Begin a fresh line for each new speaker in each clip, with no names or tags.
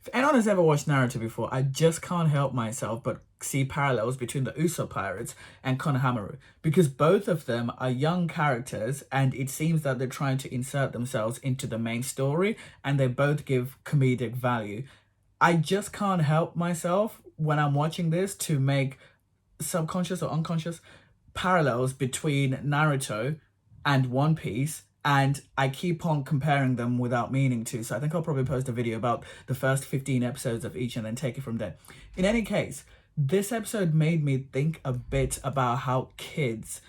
If anyone has ever watched Naruto before, I just can't help myself but see parallels between the Usopp Pirates and Konohamaru because both of them are young characters and it seems that they're trying to insert themselves into the main story and they both give comedic value. I just can't help myself when I'm watching this to make subconscious or unconscious parallels between Naruto and One Piece, and I keep on comparing them without meaning to. So I think I'll probably post a video about the first 15 episodes of each and then take it from there. In any case, this episode made me think a bit about how kids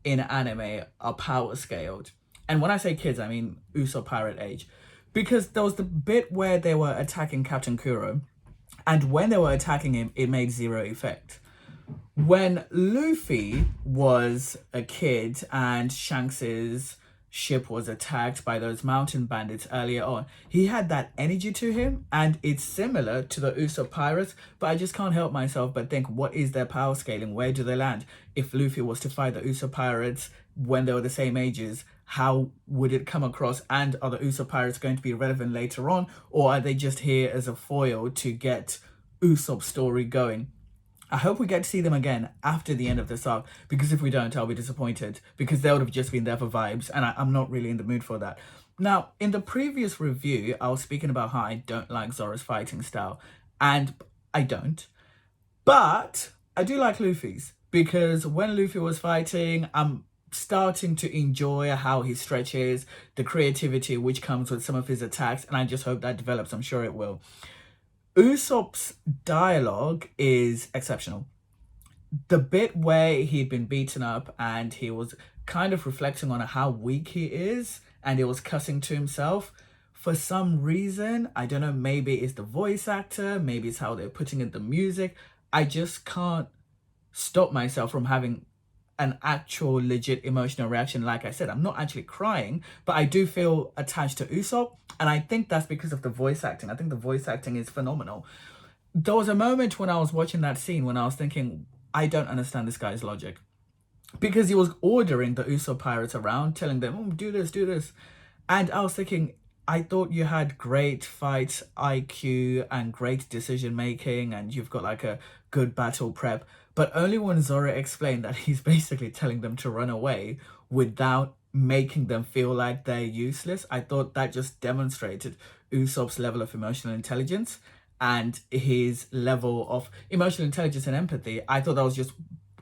in anime are power scaled. And when I say kids, I mean Usopp Pirate age. Because there was the bit where they were attacking Captain Kuro, and when they were attacking him, it made zero effect. When Luffy was a kid and Shanks's ship was attacked by those mountain bandits earlier on, he had that energy to him, and it's similar to the Usopp pirates, but I just can't help myself but think, what is their power scaling? Where do they land? If Luffy was to fight the Usopp pirates when they were the same ages, how would it come across? And are the Usopp pirates going to be relevant later on, or are they just here as a foil to get Usopp's story going? I hope we get to see them again after the end of this arc, because if we don't, I'll be disappointed, because they would have just been there for vibes, and I'm not really in the mood for that. Now, in the previous review, I was speaking about how I don't like Zoro's fighting style, and I don't. But I do like Luffy's, because when Luffy was fighting, I'm starting to enjoy how he stretches, the creativity which comes with some of his attacks, and I just hope that develops. I'm sure it will. Usopp's dialogue is exceptional. The bit where he'd been beaten up and he was kind of reflecting on how weak he is and he was cussing to himself, for some reason, I don't know, maybe it's the voice actor, maybe it's how they're putting in the music, I just can't stop myself from having an actual legit emotional reaction. Like I said, I'm not actually crying, but I do feel attached to Usopp, and I think that's because of the voice acting. I think the voice acting is phenomenal. There was a moment when I was watching that scene when I was thinking, I don't understand this guy's logic, because he was ordering the Usopp pirates around, telling them, oh, do this, and I was thinking, I thought you had great fight IQ and great decision making, and you've got like a good battle prep. But only when Zoro explained that he's basically telling them to run away without making them feel like they're useless, I thought that just demonstrated Usopp's level of emotional intelligence and his level of emotional intelligence and empathy. I thought that was just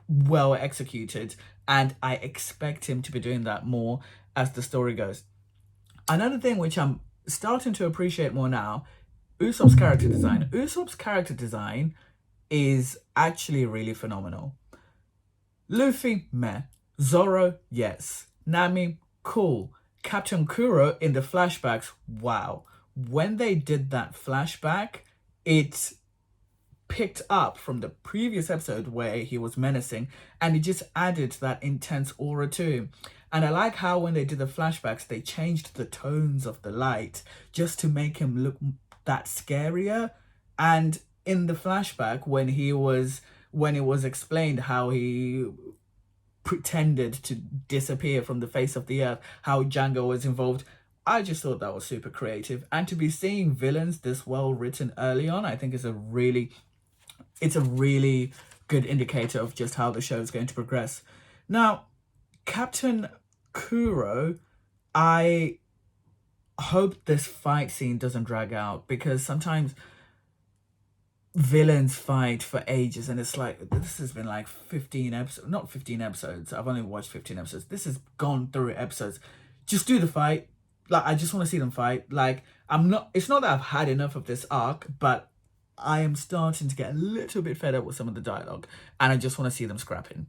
well executed, and I expect him to be doing that more as the story goes. Another thing which I'm starting to appreciate more now, Usopp's character design. Usopp's character design is actually really phenomenal. Luffy, meh. Zoro, yes. Nami, cool. Captain Kuro in the flashbacks, wow. When they did that flashback, it picked up from the previous episode where he was menacing, and it just added that intense aura to him. And I like how when they did the flashbacks, they changed the tones of the light just to make him look that scarier. And in the flashback, when it was explained how he pretended to disappear from the face of the earth, how Django was involved, I just thought that was super creative. And to be seeing villains this well written early on, I think is a really good indicator of just how the show is going to progress. Now, Captain Kuro, I hope this fight scene doesn't drag out, because sometimes villains fight for ages and it's like, this has been like 15 episodes, not 15 episodes, I've only watched 15 episodes, this has gone through episodes. Just do the fight. Like, I just want to see them fight. Like, it's not that I've had enough of this arc, but I am starting to get a little bit fed up with some of the dialogue, and I just want to see them scrapping.